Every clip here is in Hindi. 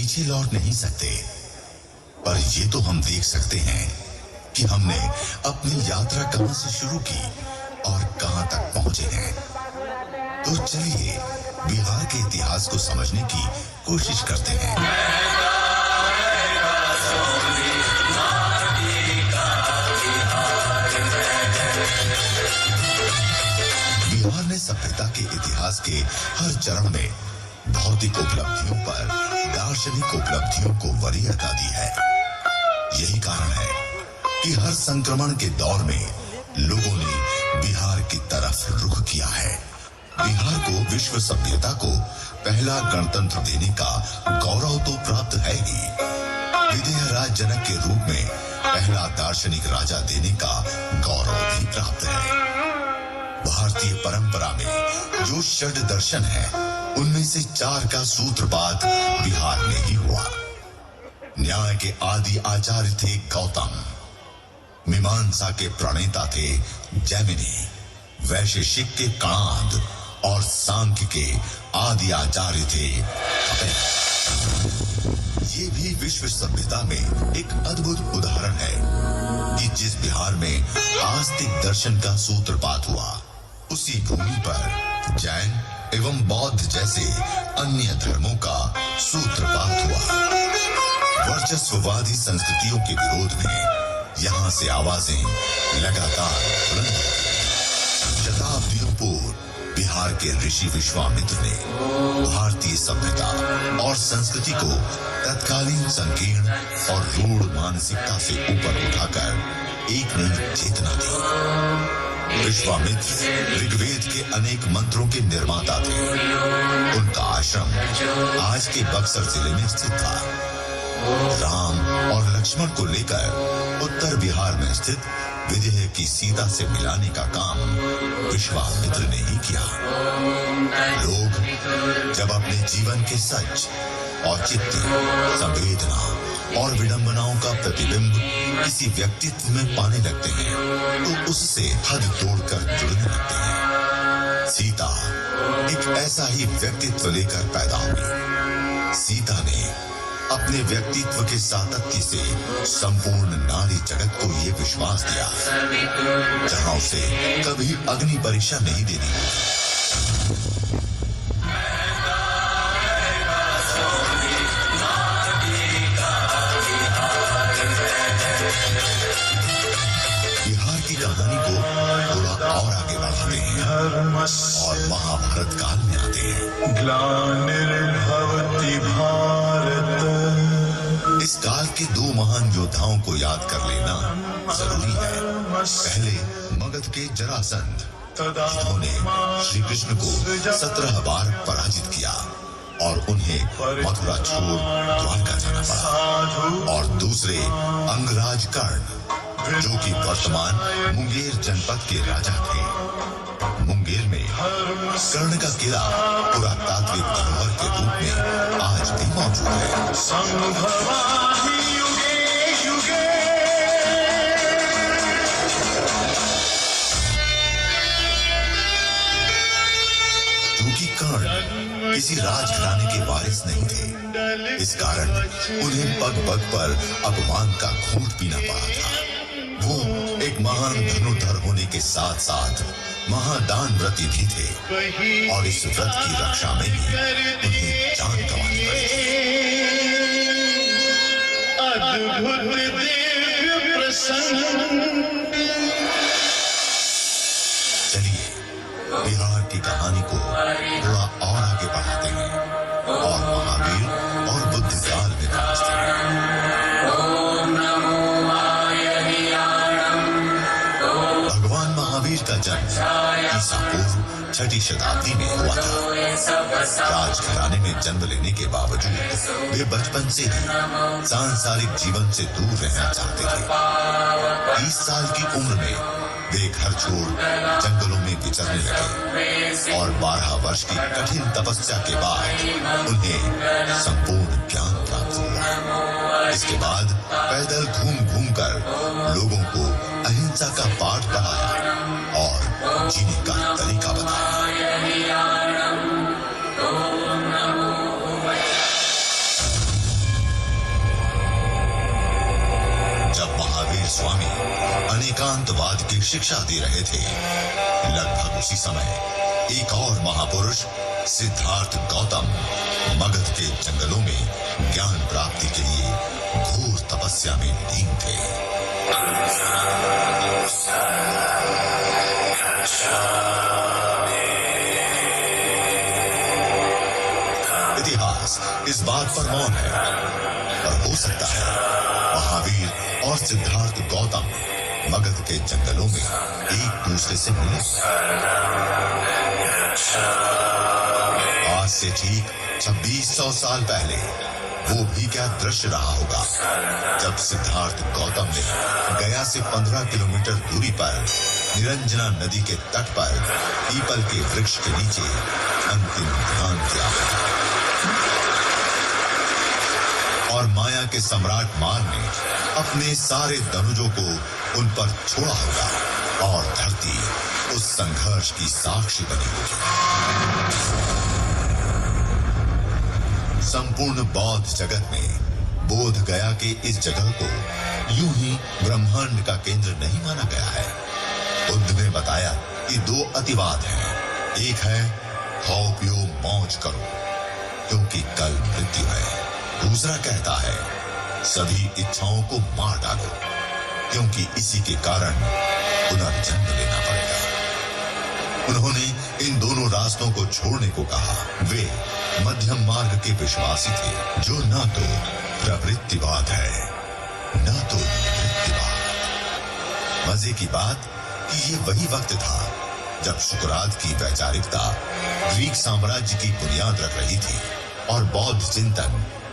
पीछे लौट नहीं सकते, पर ये तो हम देख सकते हैं कि हमने अपनी यात्रा कहां से शुरू की और कहां तक पहुंचे हैं। तो चलिए बिहार के इतिहास को समझने की कोशिश करते हैं। बिहार ने सभ्यता के इतिहास के हर चरण में भौतिक उपलब्धियों पर दार्शनिक उपलब्धियों को वरीयता दी है। यही कारण है कि हर संक्रमण के दौर में लोगों ने बिहार की तरफ रुख किया है। बिहार को विश्व सभ्यता को पहला गणतंत्र देने का गौरव तो प्राप्त है ही, विदेह राज जनक के रूप में पहला दार्शनिक राजा देने का गौरव भी प्राप्त है। भारतीय परंपरा में जो षड दर्शन है, उनमें से 4 का सूत्रपात बिहार में ही हुआ। न्याय के आदि आचार्य थे गौतम, मीमांसा के प्रणेता थे जैमिनी, वैशेषिक के कणाद और सांख्य के आदि आचार्य थे कपिल। ये भी विश्व सभ्यता में एक अद्भुत उदाहरण है कि जिस बिहार में आस्तिक दर्शन का सूत्रपात हुआ, उसी भूमि पर जैन एवं बौद्ध जैसे अन्य धर्मों का सूत्रपात हुआ। वर्चस्ववादी संस्कृतियों के विरोध में यहाँ से आवाजें लगातार बुलंद। शताब्दियों पूर्व बिहार के ऋषि विश्वामित्र ने भारतीय सभ्यता और संस्कृति को तत्कालीन संकीर्ण और रूढ़ मानसिकता से ऊपर उठाकर एक नई चेतना दी। विश्वामित्र ऋग्वेद के अनेक मंत्रों के निर्माता थे। उनका आश्रम आज के बक्सर जिले में स्थित था। राम और लक्ष्मण को लेकर उत्तर बिहार में स्थित विदेह की सीता से मिलाने का काम विश्वामित्र ने ही किया। लोग जब अपने जीवन के सच, औचित्य, संवेदना और विडंबनाओं का प्रतिबिंब किसी व्यक्तित्व में पाने लगते हैं, तो उससे हद तोड़कर जुड़ने लगते हैं। सीता एक ऐसा ही व्यक्तित्व लेकर पैदा हुई। सीता ने अपने व्यक्तित्व के सातत्य से संपूर्ण नारी जगत को ये विश्वास दिया, जहां उसे कभी अग्नि परीक्षा नहीं देनी होगी। बिहार की कहानी को थोड़ा और आगे बढ़ाते हैं और महाभारत काल में आते हैं। ग्लानिर्भवति भारत। इस काल के 2 महान योद्धाओं को याद कर लेना जरूरी है। पहले मगध के जरासंध, जिन्होंने श्री कृष्ण को 17 बार पराजित किया और उन्हें मथुरा छोड़ द्वारका जाना पड़ा। और दूसरे अंगराज कर्ण, जो कि वर्तमान मुंगेर जनपद के राजा थे। मुंगेर में कर्ण का किला पुरातात्विक धरोहर के रूप में आज भी मौजूद है। क्योंकि कर्ण किसी राजघराने के वारिस नहीं थे, इस कारण उन्हें पग पग पर अपमान का घूंट पीना पड़ा था। वो एक महान धनुर्धर होने के साथ साथ महादान व्रती भी थे और इस व्रत की रक्षा में ही उन्हें जान गंवानी पड़ी थी। चलिए बिहार की कहानी को थोड़ा और आगे बढ़ाते हैं और महावीर और बुद्ध काल में पहुंचते हैं। भगवान महावीर का जन्म ईसा पूर्व 6ठी शताब्दी में हुआ था। राजघराने में जन्म लेने के बावजूद वे बचपन से ही सांसारिक जीवन से दूर रहना चाहते थे। 30 साल की उम्र में वे घर छोड़ जंगलों में विचरने लगे और 12 वर्ष की कठिन तपस्या के बाद उन्हें संपूर्ण ज्ञान प्राप्त हुआ। इसके बाद पैदल घूम घूम कर लोगों को अहिंसा का पाठ पढ़ाया और जीने का तरीका बताया। अनेकांतवाद की शिक्षा दे रहे थे। लगभग उसी समय एक और महापुरुष सिद्धार्थ गौतम मगध के जंगलों में ज्ञान प्राप्ति के लिए घोर तपस्या में लीन थे। इतिहास इस बात पर मौन है, और हो सकता है महावीर और सिद्धार्थ गौतम मगध के जंगलों में एक दूसरे से मिले। आज से ठीक 2600 साल पहले वो भी क्या दृश्य रहा होगा जब सिद्धार्थ गौतम ने गया से 15 किलोमीटर दूरी पर निरंजना नदी के तट पर पीपल के वृक्ष के नीचे अंतिम ध्यान दिया और माया के सम्राट मान ने अपने सारे धनुजों को उन पर छोड़ा होगा और धरती उस संघर्ष की साक्षी बनी होगी। संपूर्ण बौद्ध जगत में बोध गया के इस जगह को यूं ही ब्रह्मांड का केंद्र नहीं माना गया है। बुद्ध ने बताया कि दो अतिवाद हैं। एक है खाओ पियो मौज करो क्योंकि कल मृत्यु है। दूसरा कहता है सभी इच्छाओं को मार डालो क्योंकि इसी के कारण पुनर्जन्म लेना पड़ेगा। उन्होंने इन दोनों रास्तों को छोड़ने को कहा। वे मध्यम मार्ग के विश्वासी थे जो न तो प्रवृत्तिवाद है न तो निवृत्तिवाद। मजे की बात कि ये वही वक्त था जब शुक्रात की वैचारिकता ग्रीक साम्राज्य की बुनियाद रख रही थी और बौद्ध चिंतन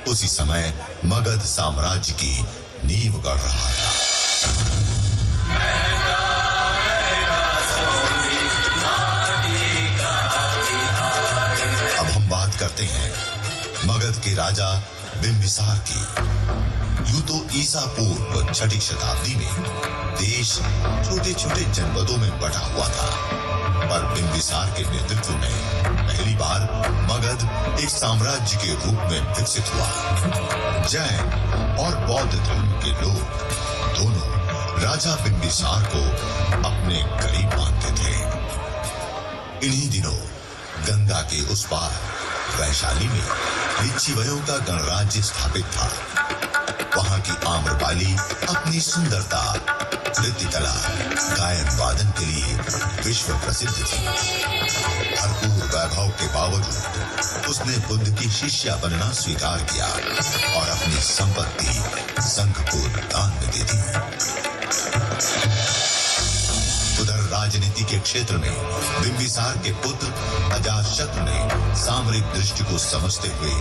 उसी समय मगध साम्राज्य की नींव गढ़ रहा था। अब हम बात करते हैं मगध के राजा बिंबिसार की। यूं तो ईसा पूर्व 6वीं शताब्दी में देश छोटे छोटे जनपदों में बटा हुआ था, पर बिंबिसार के नेतृत्व में पहली बार मगध एक साम्राज्य के रूप में विकसित हुआ। जैन और बौद्ध धर्म के लोग दोनों राजा बिंबिसार को अपने करीब मानते थे। इन्हीं दिनों गंगा के उस पार वैशाली में लिच्छिवयों का गणराज्य स्थापित था। वहां की आम्रपाली अपनी सुंदरता, नृत्य कला, गायन वादन के लिए विश्व प्रसिद्ध थी। भरपूर वैभव के बावजूद उसने बुद्ध की शिष्या बनना स्वीकार किया और अपनी संपत्ति संघ को दान में दे दी। उधर राजनीति के क्षेत्र में बिंबिसार के पुत्र अजातशत्रु ने सामरिक दृष्टि को समझते हुए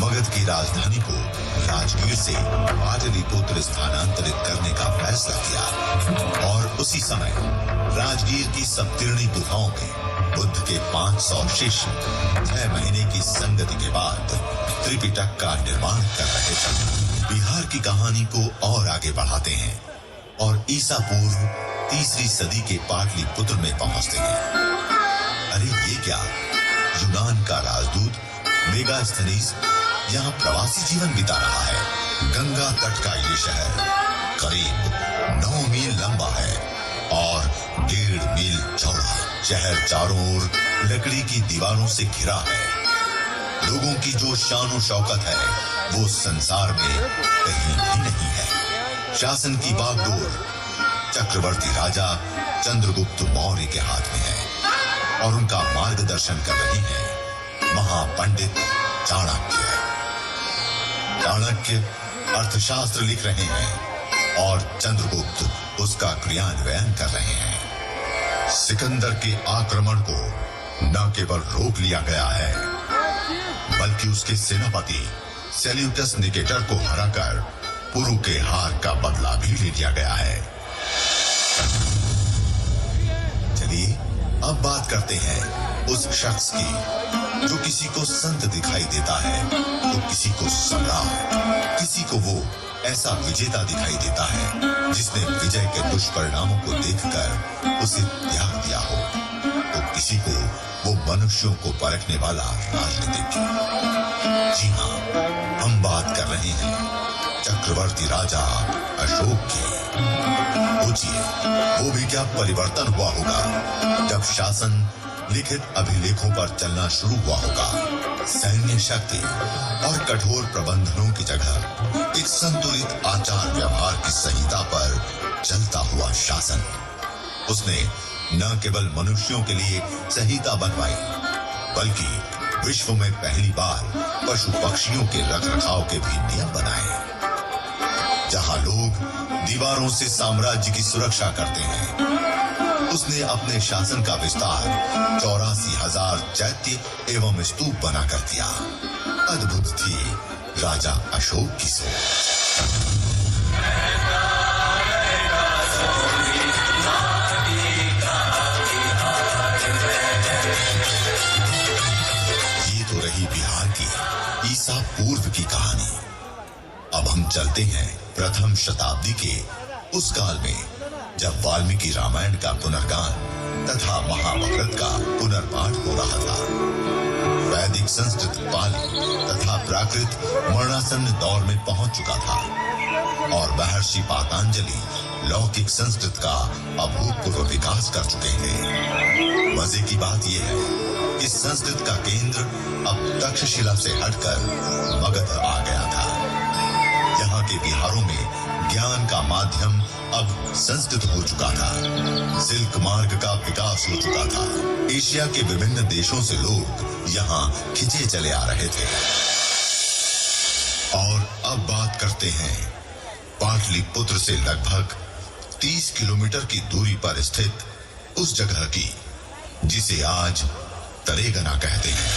मगध की राजधानी को राजगीर से पाटलिपुत्र स्थानांतरित करने का फैसला किया और उसी समय राजगीर की सप्तर्णी गुफाओं में बुद्ध के 500 शिष्य 6 महीने की संगति के बाद त्रिपिटक का निर्माण कर रहे थे। बिहार की कहानी को और आगे बढ़ाते हैं और ईसा पूर्व 3री सदी के पाटलिपुत्र में पहुंचते हैं। अरे ये क्या, यूनान का राजदूत मेगास्थनीज यहाँ प्रवासी जीवन बिता रहा है। गंगा तट का ये शहर करीब 9 मील लंबा है और 1.5 मील चौड़ा। शहर चारों ओर लकड़ी की दीवारों से घिरा है। लोगों की जो शान शौकत है वो संसार में कहीं भी नहीं है। शासन की बागडोर चक्रवर्ती राजा चंद्रगुप्त मौर्य के हाथ में है और उनका मार्गदर्शन कर रही है महापंडित चाणक्य। चाणक्य अर्थशास्त्र लिख रहे हैं और चंद्रगुप्त उसका क्रियान्वयन कर रहे हैं। सिकंदर के आक्रमण को न केवल रोक लिया गया है बल्कि उसके सेनापति सेल्यूकस निकेटर को हराकर पुरु के हार का बदला भी ले लिया गया है। चलिए अब बात करते हैं उस शख्स की जो किसी को संत दिखाई देता है तो किसी को सम्राट, किसी को वो ऐसा विजेता दिखाई देता है जिसने विजय के दुष्परिणामों को देखकर उसे त्याग दिया हो, तो किसी को वो मनुष्यों को परखने वाला राजनीतिज्ञ। जी हाँ, हम बात कर रहे रहे हैं चक्रवर्ती राजा अशोक की। सोचिए, वो भी क्या परिवर्तन हुआ होगा जब शासन लिखित अभिलेखों पर चलना शुरू हुआ होगा। सैन्य शक्ति और कठोर प्रबंधनों की जगह एक संतुलित आचार व्यवहार की संहिता पर चलता हुआ शासन। उसने न केवल मनुष्यों के लिए संहिता बनवाई, बल्कि विश्व में पहली बार पशु पक्षियों के रखरखाव के भी नियम बनाए। जहां लोग दीवारों से साम्राज्य की सुरक्षा करते हैं, उसने अपने शासन का विस्तार 84,000 चैत्य एवं स्तूप बना कर दिया। अद्भुत थी राजा अशोक की सोच। ये तो रही बिहार की ईसा पूर्व की कहानी। अब हम चलते हैं प्रथम शताब्दी के उस काल में, जब वाल्मीकि रामायण का पुनर्गान तथा महाभारत का पुनर्पाठ हो रहा था। वैदिक संस्कृत पाली तथा प्राकृत मरणासन्न दौर में पहुंच चुका था और महर्षि पातंजलि लौकिक संस्कृत का अभूतपूर्व विकास कर चुके थे। मजे की बात यह है कि संस्कृत का केंद्र अब तक्षशिला से हटकर मगध आ गया था। यहाँ के बिहारों में ज्ञान का माध्यम अब संस्कृत हो चुका था। सिल्क मार्ग का विकास हो चुका था। एशिया के विभिन्न देशों से लोग यहाँ खिंचे चले आ रहे थे। और अब बात करते हैं पाटलिपुत्र से लगभग 30 किलोमीटर की दूरी पर स्थित उस जगह की, जिसे आज तरेगना कहते हैं।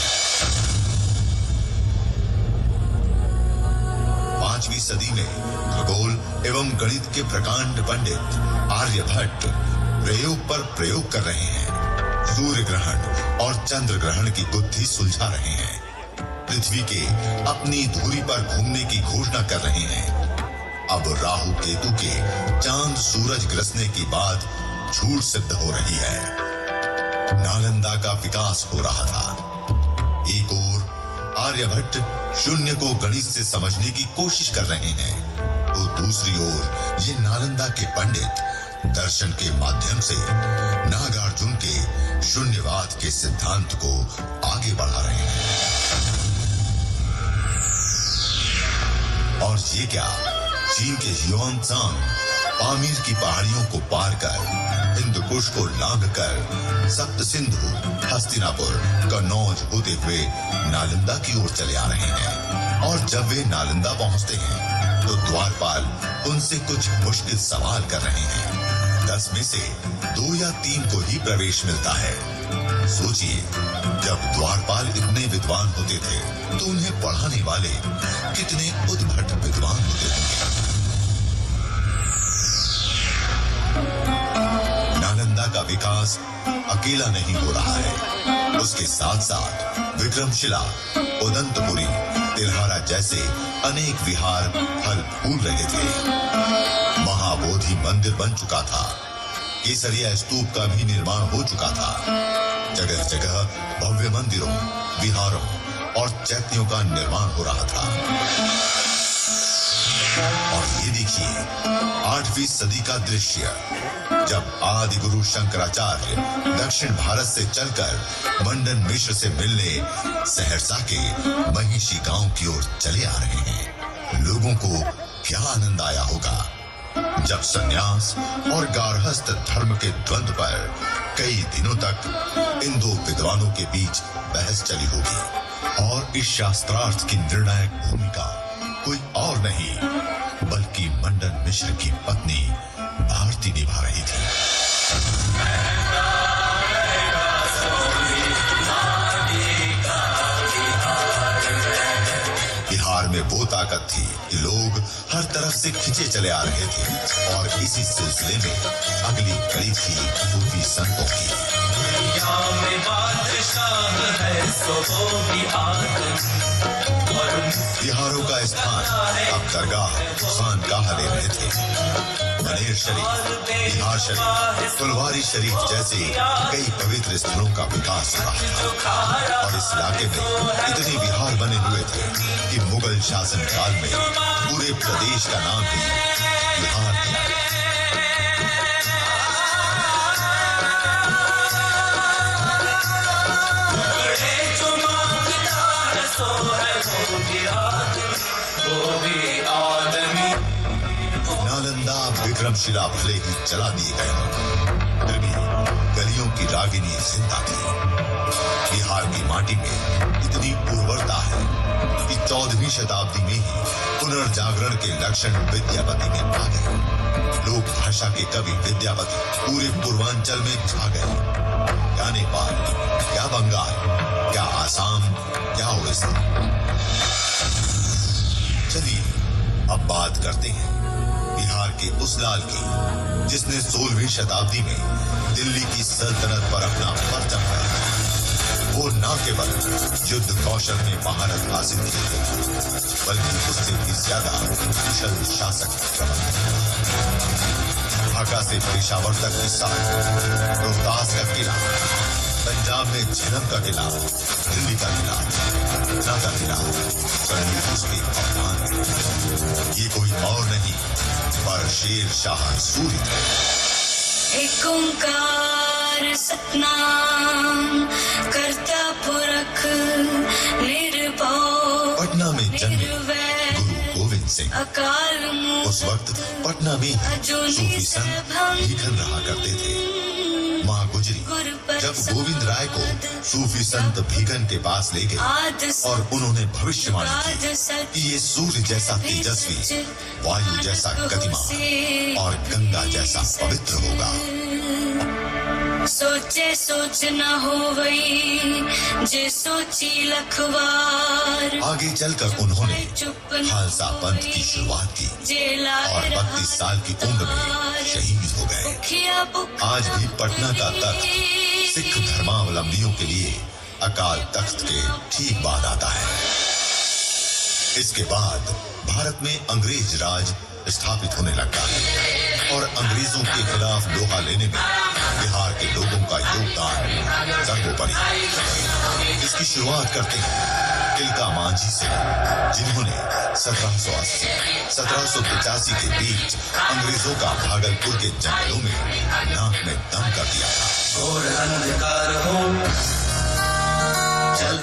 5वीं सदी में खगोल एवं गणित के प्रकांड पंडित आर्यभट्ट प्रयोग पर प्रयोग कर रहे हैं। सूर्य ग्रहण और चंद्र ग्रहण की गुत्थी सुलझा रहे हैं। पृथ्वी के अपनी धुरी पर घूमने की घोषणा कर रहे हैं। अब राहु केतु के चांद सूरज ग्रसने की बात झूठ सिद्ध हो रही है। नालंदा का विकास हो रहा था। एक ओर आर्यभट्ट शून्य को गणित से समझने की कोशिश कर रहे हैं, तो दूसरी ओर ये नालंदा के पंडित दर्शन के माध्यम से नागार्जुन के शून्यवाद के सिद्धांत को आगे बढ़ा रहे हैं। और ये क्या, चीन के ह्यूआनसांग पामीर की पहाड़ियों को पार कर हिंदकुश को लांघकर सप्त सिंधु, हस्तिनापुर, कन्नौज होते हुए नालंदा की ओर चले आ रहे हैं। और जब वे नालंदा पहुंचते हैं तो द्वारपाल उनसे कुछ मुश्किल सवाल कर रहे हैं। 10 में से 2 या 3 को ही प्रवेश मिलता है। सोचिए, जब द्वारपाल इतने विद्वान होते थे तो उन्हें पढ़ाने वाले कितने उद्भट विद्वान होते होंगे। नालंदा का विकास अकेला नहीं हो रहा है, उसके साथ साथ विक्रमशिला, उदंतपुरी, तिलहारा जैसे अनेक विहार फल फूल रहे थे। महाबोधि मंदिर बन चुका था। केसरिया स्तूप का भी निर्माण हो चुका था। जगह जगह भव्य मंदिरों, विहारों और चैत्यों का निर्माण हो रहा था। और ये देखिए 8वीं सदी का दृश्य, जब आदि गुरु शंकराचार्य दक्षिण भारत से चलकर मंडन मिश्र से मिलने सहरसा के महिषी गांव की ओर चले आ रहे हैं। लोगों को क्या आनंद आया होगा जब सन्यास और गार्हस्थ धर्म के द्वंद्व पर कई दिनों तक इन 2 विद्वानों के बीच बहस चली होगी। और इस शास्त्रार्थ की निर्णायक भूमिका कोई और नहीं बल्कि मंडन मिश्र की पत्नी भारती निभा रही थी। बिहार में वो ताकत थी कि लोग हर तरफ से खिंचे चले आ रहे थे। और इसी सिलसिले में अगली कड़ी थी सूफी संतों की। में बादशाह है सो बिहार बिहारों का स्थान अब दरगाह खानकाह ले रहे थे। मनेर शरीफ, बिहार शरीफ, फुलवारी शरीफ जैसे कई पवित्र स्थलों का विकास हो रहा था और इस इलाके में इतने विहार बने हुए थे कि मुगल शासन काल में पूरे प्रदेश का नाम ही बिहार दिया गया। नालंदा विक्रमशिला भले ही जला दिए गए, फिर भी गलियों की रागिनी जिंदा थी। बिहार की माटी में इतनी उर्वरता है कि 14वीं शताब्दी में ही पुनर्जागरण के लक्षण विद्यापति में आ गए। लोक भाषा के कवि विद्यापति पूरे पूर्वांचल में छा गए। क्या नेपाल, क्या बंगाल, क्या आसाम, क्या उड़ीसा। चलिए अब बात करते हैं बिहार के उस लाल की जिसने 16वीं शताब्दी में दिल्ली की सल्तनत पर अपना परचम फहराया। वो न केवल युद्ध कौशल में महारत हासिल की बल्कि उससे भी ज्यादा कुशल शासक ढाका से पेशावर तक की सड़क, रोहतास का किला, पंजाब में झेलम का किला, दिल्ली का किला, पटना का किला, उसके अवधान ये कोई और नहीं पर शेर शाह सूरी थे। एक ओंकार सतनाम करता पुरख निर्भय। पटना में जन्मे गुरु गोविंद सिंह अकाल उस वक्त पटना में सूफी संत भीखन रहा करते थे। माँ गुजरी जब गोविंद राय को सूफी संत भीखन के पास ले गए और उन्होंने भविष्यवाणी की कि ये सूर्य जैसा तेजस्वी, वायु जैसा गतिमान और गंगा जैसा पवित्र होगा। सोचे सोच न हो वही जे सोची लखवार। आगे चलकर उन्होंने खालसा पंथ की शुरुआत की और 32 साल की उम्र में शहीद हो गए। आज भी पटना का तख्त सिख धर्मावलंबियों के लिए अकाल तख्त के ठीक बाद आता है। इसके बाद भारत में अंग्रेज राज स्थापित होने लगता है और अंग्रेजों के खिलाफ लोहा लेने में बिहार के लोगों का योगदान सर्वोपरि। इसकी शुरुआत करते हैं तिलका मांझी से, जिन्होंने 1780 1785 के बीच अंग्रेजों का भागलपुर के जंगलों में नाक में दम कर दिया था।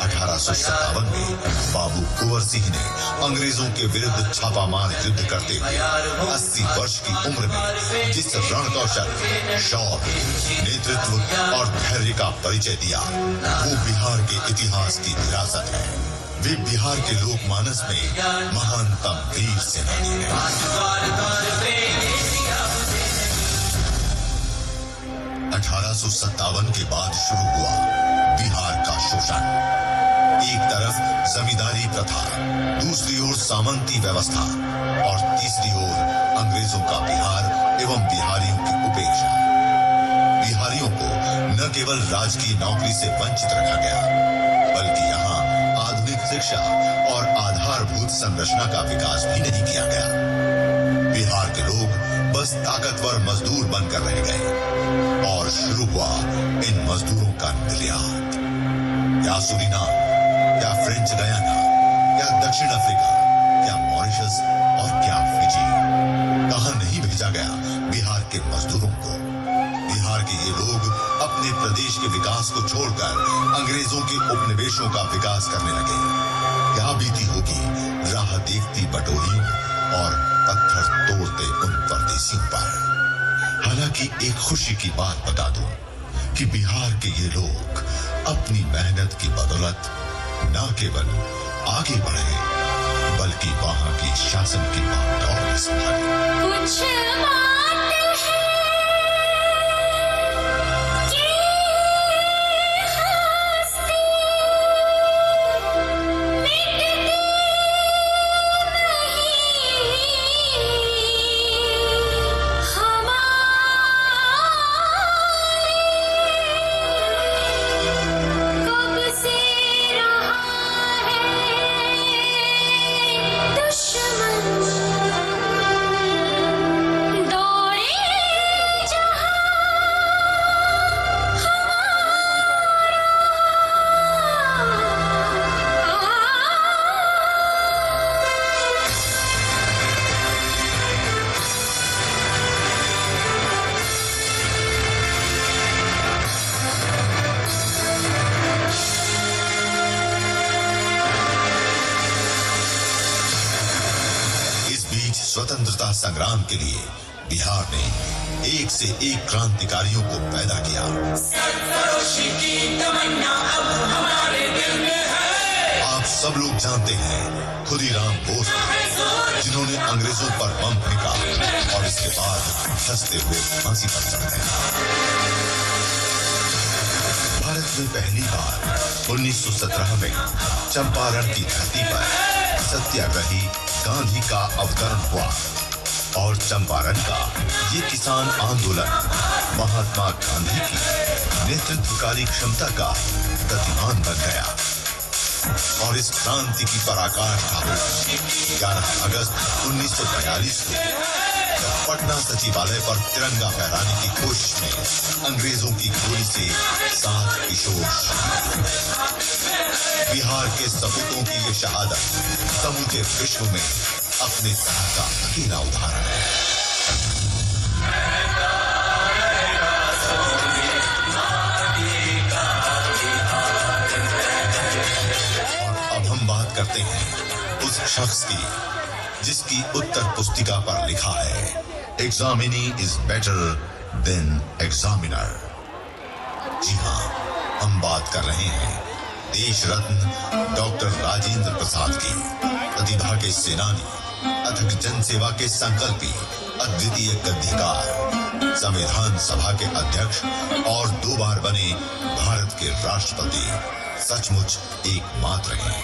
1857 में बाबू कुंवर सिंह ने अंग्रेजों के विरुद्ध छापामार युद्ध करते हुए 80 वर्ष की उम्र में जिस रण कौशल, शौर्य, नेतृत्व और धैर्य का परिचय दिया वो बिहार के इतिहास की विरासत है। वे बिहार के लोकमानस में महानतम वीर सेनानी हैं। 1857 के बाद शुरू हुआ बिहार का शोषण। एक तरफ जमींदारी प्रथा, दूसरी ओर सामंती व्यवस्था और तीसरी ओर अंग्रेजों का बिहार एवं बिहारियों की उपेक्षा। बिहारियों को न केवल राजकीय नौकरी से वंचित रखा गया बल्कि यहाँ आधुनिक शिक्षा और आधारभूत संरचना का विकास भी नहीं किया गया। बिहार के लोग बस ताकतवर मजदूर बनकर रह गए और शुरू हुआ इन मजदूरों का निर्यात। क्या सूरीनाम, क्या फ्रेंच गयाना, क्या दक्षिण अफ्रीका, क्या मॉरिशस और क्या फिजी, कहां नहीं भेजा गया बिहार के मजदूरों को। बिहार के ये लोग अपने प्रदेश के विकास को छोड़कर अंग्रेजों के उपनिवेशों का विकास करने लगे। क्या बीती होगी राह देखती बटोहियों और पत्थर तोड़ते उन परदेसियों पर। हालांकि एक खुशी की बात बता दूं कि बिहार के ये लोग अपनी मेहनत की बदौलत न केवल आगे बढ़े बल्कि वहां की शासन की बागडोर भी संभाले। कुछ बात है कि हस्ती मिटती नहीं हमारी। कब से रहा है स्वतंत्रता संग्राम के लिए बिहार ने एक से एक क्रांतिकारियों को पैदा किया। सरफरोशी की तमन्ना अब हमारे दिल में है। आप सब लोग जानते हैं खुदीराम बोस, जिन्होंने अंग्रेजों पर बम फेंका और इसके बाद हंसते हुए फांसी पर चढ़ गए। भारत में पहली बार 1917 में चंपारण की धरती पर सत्याग्रही गांधी का अवतरण हुआ और चंपारण का ये किसान आंदोलन महात्मा गांधी की नेतृत्वकारी क्षमता का प्रतिमान बन गया और इस क्रांति की पराकाष्ठा 11 अगस्त 1942 को पटना सचिवालय पर तिरंगा फहराने की कोशिश में अंग्रेजों की गोली से 7 किशोर शहीद हुए। बिहार के सपूतों की ये शहादत समूचे विश्व में अपने तरह का अकेला उदाहरण है। और अब हम बात करते हैं उस शख्स की जिसकी उत्तर पुस्तिका पर लिखा है, examinee is better than examiner. जी हाँ, हम बात कर रहे हैं देश रत्न डॉक्टर राजेंद्र प्रसाद की, प्रतिभा के सेनानी, अथक जनसेवा के संकल्पी, अद्वितीय गद्यकार, संविधान सभा के अध्यक्ष और 2 बार बने भारत के राष्ट्रपति, सचमुच एकमात्र हैं।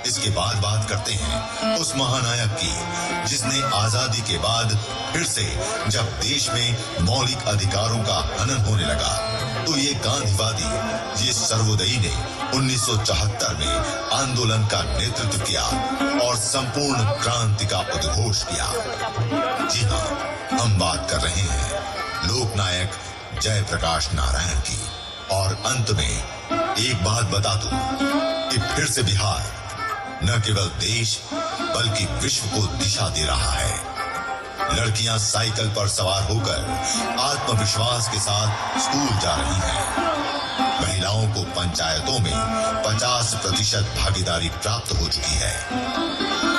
इसके बाद बात करते हैं उस महानायक की जिसने आजादी के बाद फिर से जब देश में मौलिक अधिकारों का हनन होने लगा तो ये गांधीवादी, ये सर्वोदयी ने 1974 में आंदोलन का नेतृत्व किया और संपूर्ण क्रांति का उद्घोष किया। जी हाँ, हम बात कर रहे हैं लोकनायक जयप्रकाश नारायण की। और अंत में एक बात बता दूं कि फिर से बिहार न केवल देश बल्कि विश्व को दिशा दे रहा है। लड़कियां साइकिल पर सवार होकर आत्मविश्वास के साथ स्कूल जा रही हैं। महिलाओं को पंचायतों में 50% भागीदारी प्राप्त हो चुकी है।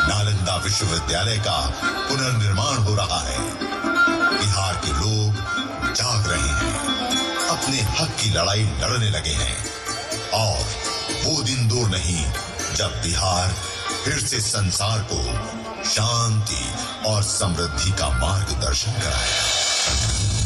नालंदा विश्वविद्यालय का पुनर्निर्माण हो रहा है। बिहार के लोग जाग रहे हैं, अपने हक की लड़ाई लड़ने लगे हैं और वो दिन दूर नहीं जब बिहार फिर से संसार को शांति और समृद्धि का मार्गदर्शन कराएगा।